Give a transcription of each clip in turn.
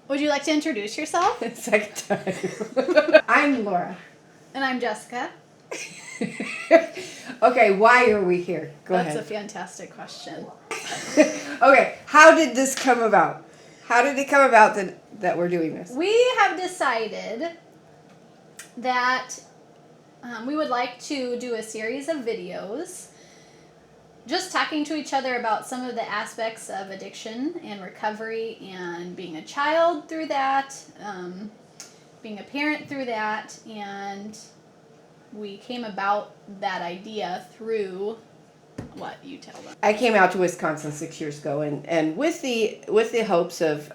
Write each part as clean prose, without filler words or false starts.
Would you like to introduce yourself? Second time. I'm Laura. And I'm Jessica. Okay, why are we here? Go That's a ahead. fantastic question. Okay, how did this come about? How did it come about that we're doing this? We have decided that we would like to do a series of videos just talking to each other about some of the aspects of addiction and recovery and being a child through that, being a parent through that, and we came about that idea through what you tell them. I came out to Wisconsin 6 years ago, and with the hopes of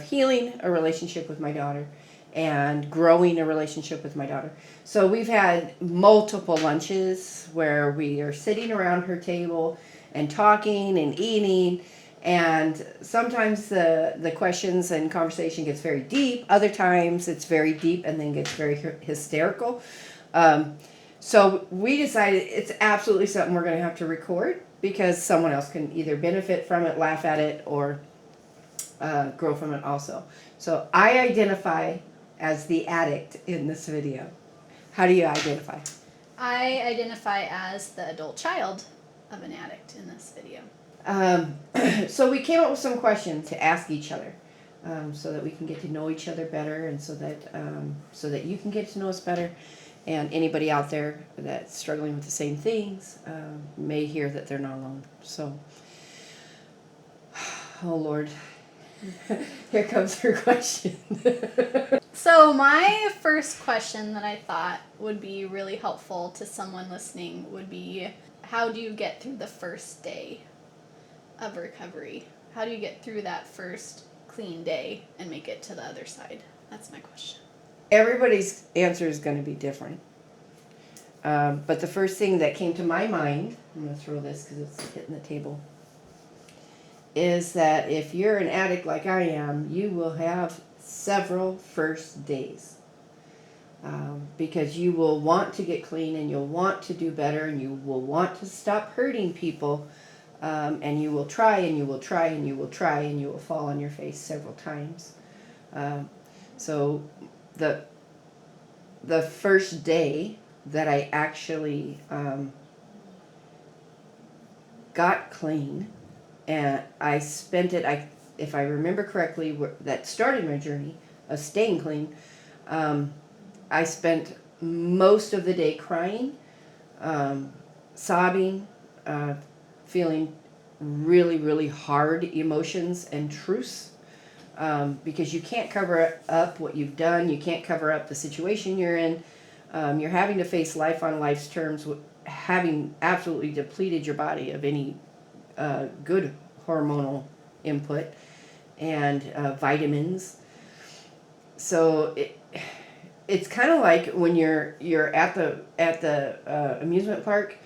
healing a relationship with my daughter and growing a relationship with my daughter. So we've had multiple lunches where we are sitting around her table and talking and eating. And sometimes the questions and conversation gets very deep. Other times it's very deep and then gets very hysterical. So we decided it's absolutely something we're going to have to record because someone else can either benefit from it, laugh at it, or grow from it also. So I identify as the addict in this video. How do you identify? I identify as the adult child of an addict in this video. So we came up with some questions to ask each other, so that we can get to know each other better, and so that you can get to know us better, and anybody out there that's struggling with the same things may hear that they're not alone. So, oh Lord, here comes her question. So my first question that I thought would be really helpful to someone listening would be, how do you get through the first day of recovery? How do you get through that first clean day and make it to the other side? That's my question. Everybody's answer is going to be different. But the first thing that came to my mind, I'm going to throw this because it's hitting the table, is that if you're an addict like I am, you will have several first days. Because you will want to get clean and you'll want to do better and you will want to stop hurting people. And you will try and you will try and you will try and you will fall on your face several times. So the first day that I actually got clean, and I spent it, if I remember correctly, that started my journey of staying clean. I spent most of the day crying, sobbing, feeling really, really hard emotions and truths, because you can't cover up what you've done. You can't cover up the situation you're in. You're having to face life on life's terms, having absolutely depleted your body of any good hormonal input and vitamins. So it's kind of like when you're at the amusement park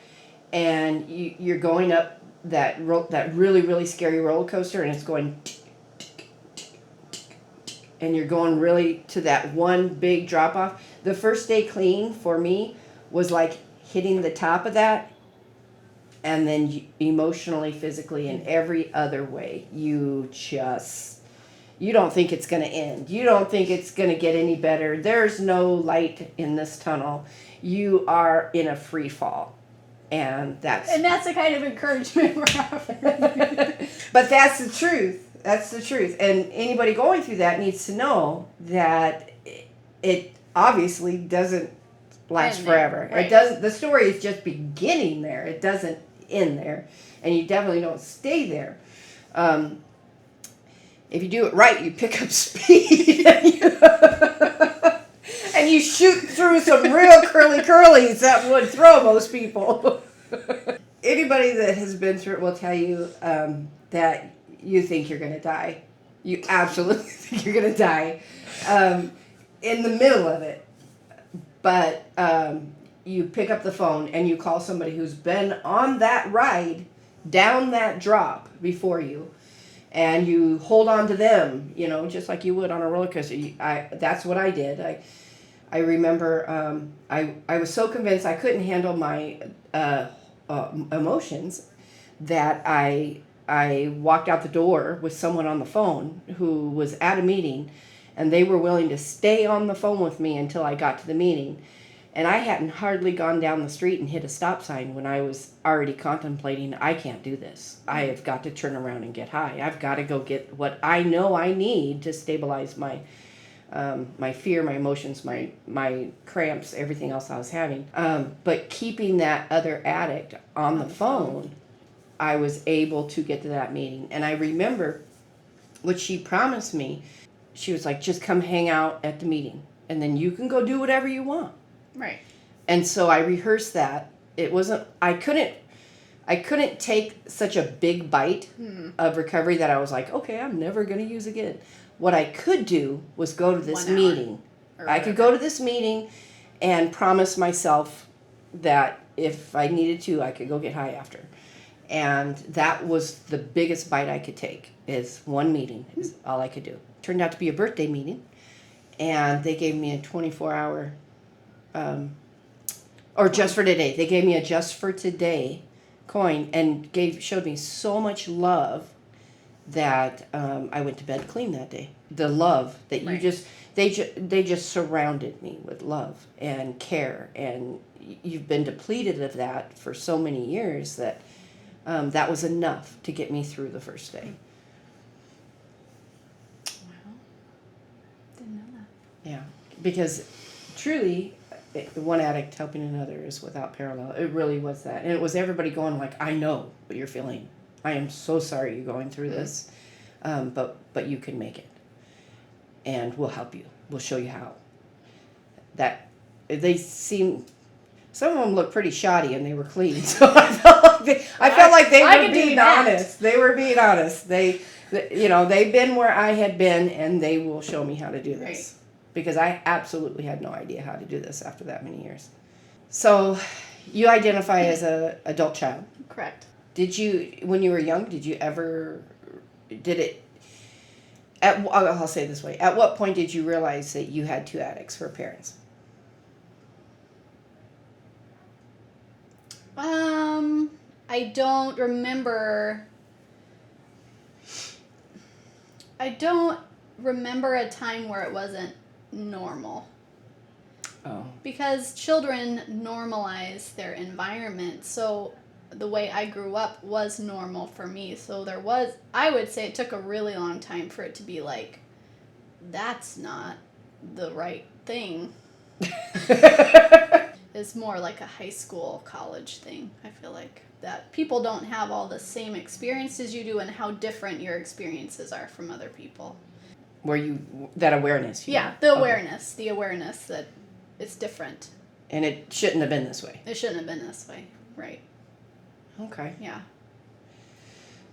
and you're going up that really, really scary roller coaster, and it's going and you're going really to that one big drop off. The first day clean for me was like hitting the top of that, and then emotionally, physically, and every other way, you don't think it's going to end. You don't think it's going to get any better. There's no light in this tunnel. You are in a free fall. And that's the kind of encouragement we're having. But that's the truth. That's the truth. And anybody going through that needs to know that it obviously doesn't last forever. Right. It doesn't. The story is just beginning there. It doesn't end there, and you definitely don't stay there. If you do it right, you pick up speed and you shoot through some real curlies that would throw most people. Anybody that has been through it will tell you that you think you're going to die. You absolutely think you're going to die in the middle of it. But you pick up the phone and you call somebody who's been on that ride down that drop before you, and you hold on to them, just like you would on a roller coaster. That's what I did. I remember I was so convinced I couldn't handle my emotions that I I walked out the door with someone on the phone who was at a meeting, and they were willing to stay on the phone with me until I got to the meeting. And I hadn't hardly gone down the street and hit a stop sign when I was already contemplating, I can't do this. I have got to turn around and get high. I've got to go get what I know I need to stabilize my my fear, my emotions, my cramps, everything else I was having. But keeping that other addict on the phone, I was able to get to that meeting. And I remember what she promised me. She was like, just come hang out at the meeting, and then you can go do whatever you want. Right. And so I rehearsed that. It wasn't, I couldn't take such a big bite of recovery that I was like, okay, I'm never going to use again. What I could do was go to this 1 hour meeting. or I could whatever. go to this meeting and promise myself that if I needed to, I could go get high after. And that was the biggest bite I could take, is one meeting is all I could do. Turned out to be a birthday meeting, and they gave me a 24-hour, or just for today. They gave me a just for today coin and showed me so much love that I went to bed clean that day. The love that you Right. they just surrounded me with love and care, and you've been depleted of that for so many years that that was enough to get me through the first day. Wow. Didn't know that. Yeah, because truly, one addict helping another is without parallel. It really was that, and it was everybody going like, "I know what you're feeling. I am so sorry you're going through this, but you can make it, and we'll help you. We'll show you how." That they seem. Some of them looked pretty shoddy, and they were clean. So I felt like they I were could do being that. honest. They were being honest. They've been where I had been, and they will show me how to do this. Right. Because I absolutely had no idea how to do this after that many years. So, you identify as a adult child. Correct. Did you, when you were young, I'll say it this way. At what point did you realize that you had two addicts for parents? I don't remember. I don't remember a time where it wasn't normal. Oh. Because children normalize their environment. So the way I grew up was normal for me. So I would say it took a really long time for it to be like, that's not the right thing. It's more like a high school, college thing, I feel like. That people don't have all the same experiences you do and how different your experiences are from other people. That awareness? Yeah, the awareness that it's different. And it shouldn't have been this way. It shouldn't have been this way, right? Okay. Yeah.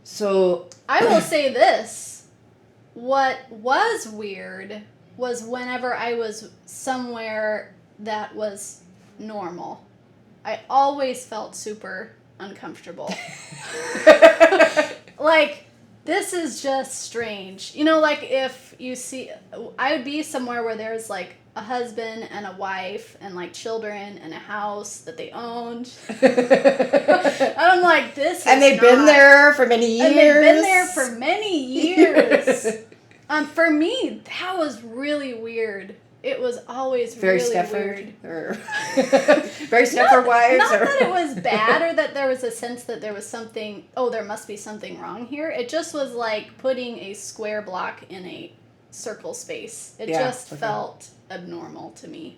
So I will say this. What was weird was whenever I was somewhere that was normal, I always felt super uncomfortable. Like, this is just strange. You know, like if you see, I would be somewhere where there's like a husband and a wife and like children and a house that they owned. And I'm like, this is and they've been there for many years. And they've been there for many years. For me, that was really weird. It was always very really Stefford, weird. or very Stefford wives. Not that it was bad or that there was a sense that there was something, there must be something wrong here. It just was like putting a square block in a circle space. It just felt abnormal to me.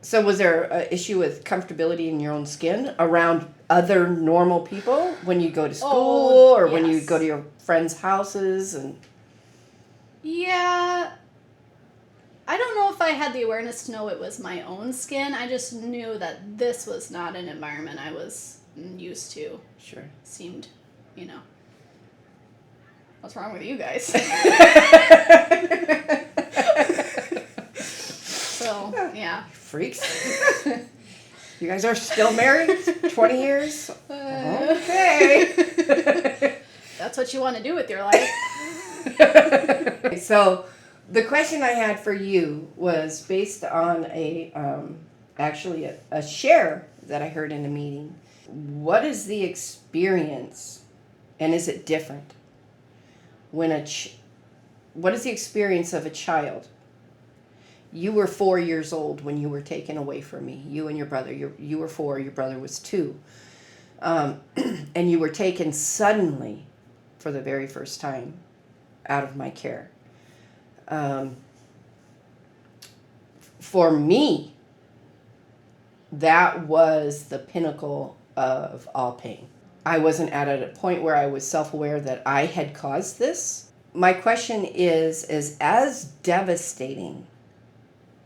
So was there an issue with comfortability in your own skin around other normal people when you go to school or when you go to your friends' houses? And yeah, I don't know if I had the awareness to know it was my own skin. I just knew that this was not an environment I was used to. Sure. Seemed, what's wrong with you guys? So, yeah. Freaks. You guys are still married? 20 years? Okay. That's what you want to do with your life. So, the question I had for you was based on a share that I heard in a meeting. What is the experience And is it different? When what is the experience of a child? You were 4 years old when you were taken away from me. You and your brother. You were 4. Your brother was 2. And you were taken suddenly, for the very first time, out of my care. For me, that was the pinnacle of all pain. I wasn't at a point where I was self-aware that I had caused this. My question is as devastating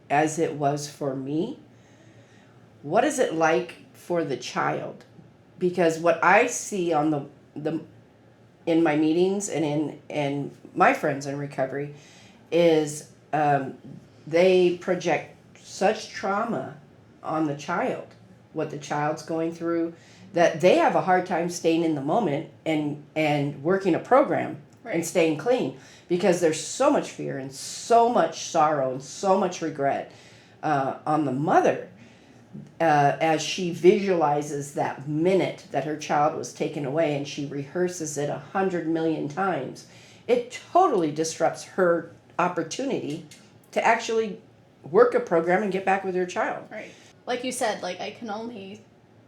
as it was for me, what is it like for the child? Because what I see on the in my meetings and in my friends in recovery is they project such trauma on the child, what the child's going through, that they have a hard time staying in the moment and working a program and staying clean, because there's so much fear and so much sorrow and so much regret on the mother as she visualizes that minute that her child was taken away, and she rehearses it 100 million times. It totally disrupts her opportunity to actually work a program and get back with her child. Right. Like you said, like, I can only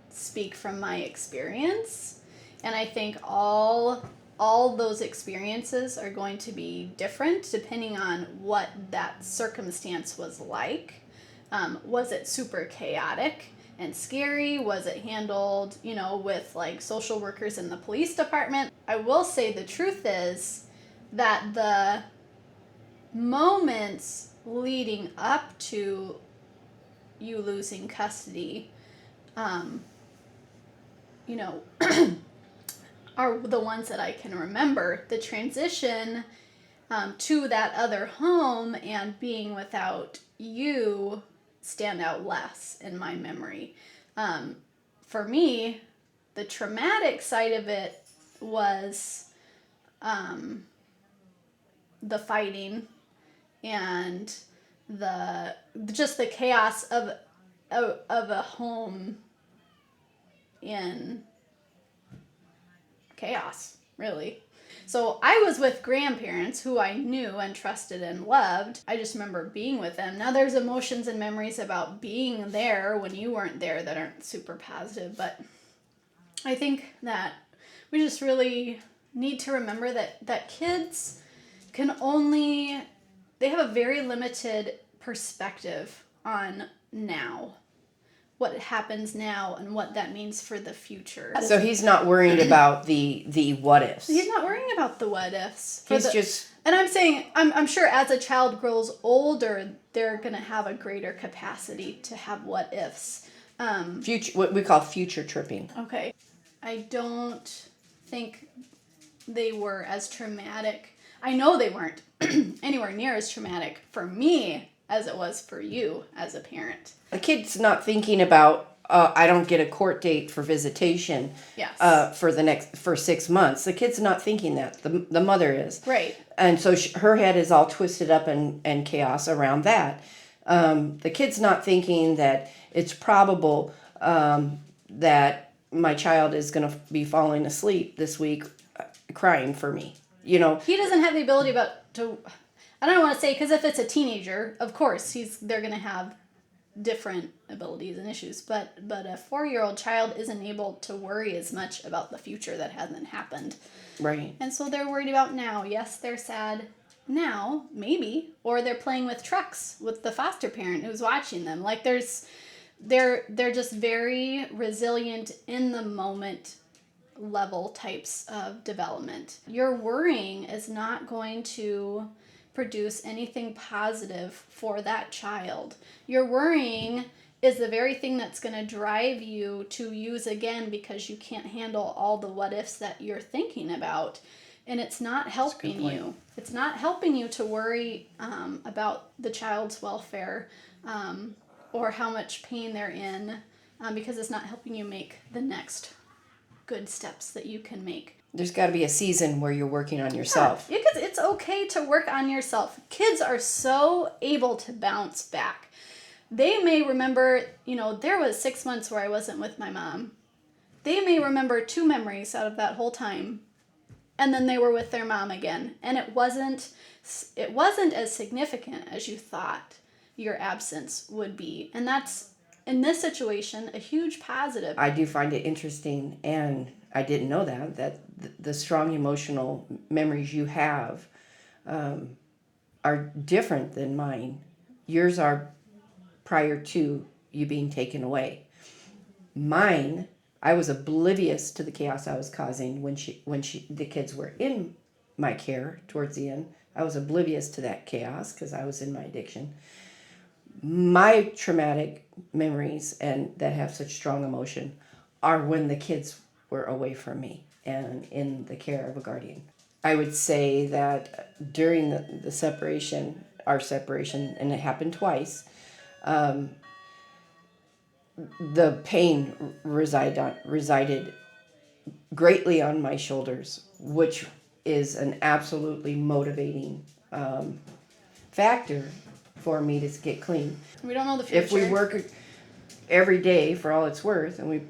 speak from my experience, and I think all those experiences are going to be different depending on what that circumstance was like. Was it super chaotic and scary? Was it handled, with like social workers in the police department? I will say the truth is that the moments leading up to you losing custody, are the ones that I can remember. The transition to that other home and being without you stand out less in my memory. For me, the traumatic side of it was the fighting and the chaos of a home in chaos, really. So I was with grandparents who I knew and trusted and loved. I just remember being with them. Now there's emotions and memories about being there when you weren't there that aren't super positive, but I think that we just really need to remember that kids they have a very limited perspective on now, what happens now and what that means for the future. So he's not worried about the what ifs. He's not worrying about the what ifs. And I'm saying, I'm sure as a child grows older, they're going to have a greater capacity to have what ifs. What we call future tripping. Okay. I don't think they were as traumatic. I know they weren't anywhere near as traumatic for me as it was for you as a parent. The kid's not thinking about, I don't get a court date for visitation. Yes. For 6 months. The kid's not thinking that. The mother is. Right. And so her head is all twisted up and chaos around that. The kid's not thinking that it's probable that my child is going to be falling asleep this week crying for me. He doesn't have the ability I don't want to say, because if it's a teenager, of course they're going to have different abilities and issues, but a 4-year-old child isn't able to worry as much about the future that hasn't happened. Right. And so they're worried about now. Yes, they're sad now, maybe, or they're playing with trucks with the foster parent who's watching them. Like they're just very resilient in the moment level types of development. Your worrying is not going to produce anything positive for that child. Your worrying is the very thing that's going to drive you to use again, because you can't handle all the what ifs that you're thinking about. And it's not helping you. It's not helping you to worry about the child's welfare or how much pain they're in, because it's not helping you make the next good steps that you can make. There's got to be a season where you're working on yourself. Yeah, because it's okay to work on yourself. Kids are so able to bounce back. They may remember, there was 6 months where I wasn't with my mom. They may remember 2 memories out of that whole time, and then they were with their mom again, and it wasn't as significant as you thought your absence would be. And that's, in this situation, a huge positive. I do find it interesting, and I didn't know that the strong emotional memories you have are different than mine. Yours are prior to you being taken away. Mine, I was oblivious to the chaos I was causing when the kids were in my care towards the end. I was oblivious to that chaos because I was in my addiction. My traumatic memories and that have such strong emotion are when the kids were away from me and in the care of a guardian. I would say that during the separation, our separation, and it happened twice, the pain resided greatly on my shoulders, which is an absolutely motivating factor for me to get clean. We don't know the future. If we work every day for all it's worth and we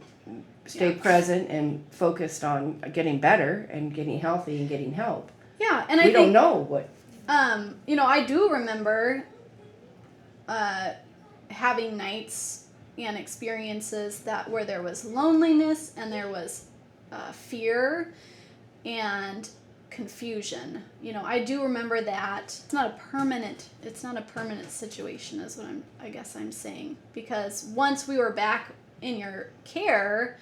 stay present and focused on getting better and getting healthy and getting help. Yeah, and we don't know what. I do remember having nights and experiences where there was loneliness and there was fear and confusion. I do remember that. It's not a permanent situation is what I guess I'm saying, because once we were back in your care,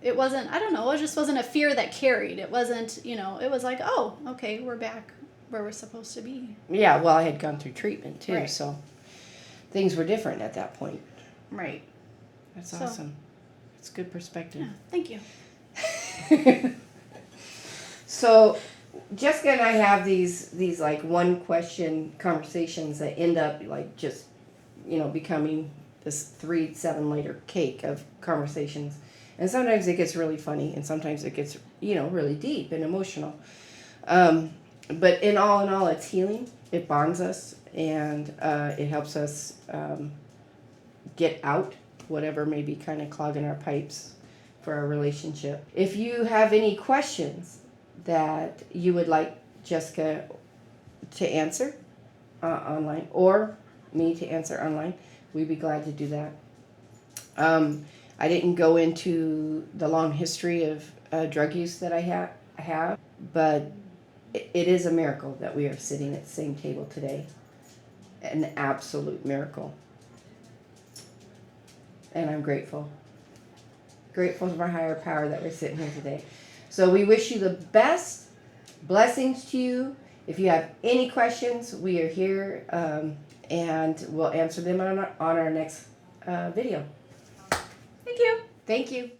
it wasn't, I don't know, it just wasn't a fear that carried. It wasn't, it was like, oh, okay, we're back where we're supposed to be. Yeah, well, I had gone through treatment too, right. So things were different at that point. Right. That's awesome. It's good perspective. Yeah, thank you. So Jessica and I have these like one question conversations that end up like just, becoming this 3-7 layer cake of conversations. And sometimes it gets really funny and sometimes it gets, really deep and emotional. But in all, it's healing. It bonds us and it helps us get out whatever may be kind of clogging our pipes for our relationship. If you have any questions that you would like Jessica to answer online or me to answer online, we'd be glad to do that. I didn't go into the long history of drug use that I have, but it is a miracle that we are sitting at the same table today. An absolute miracle. And I'm grateful. Grateful for our higher power that we're sitting here today. So we wish you the best. Blessings to you. If you have any questions, we are here and we'll answer them on our next video. Thank you. Thank you.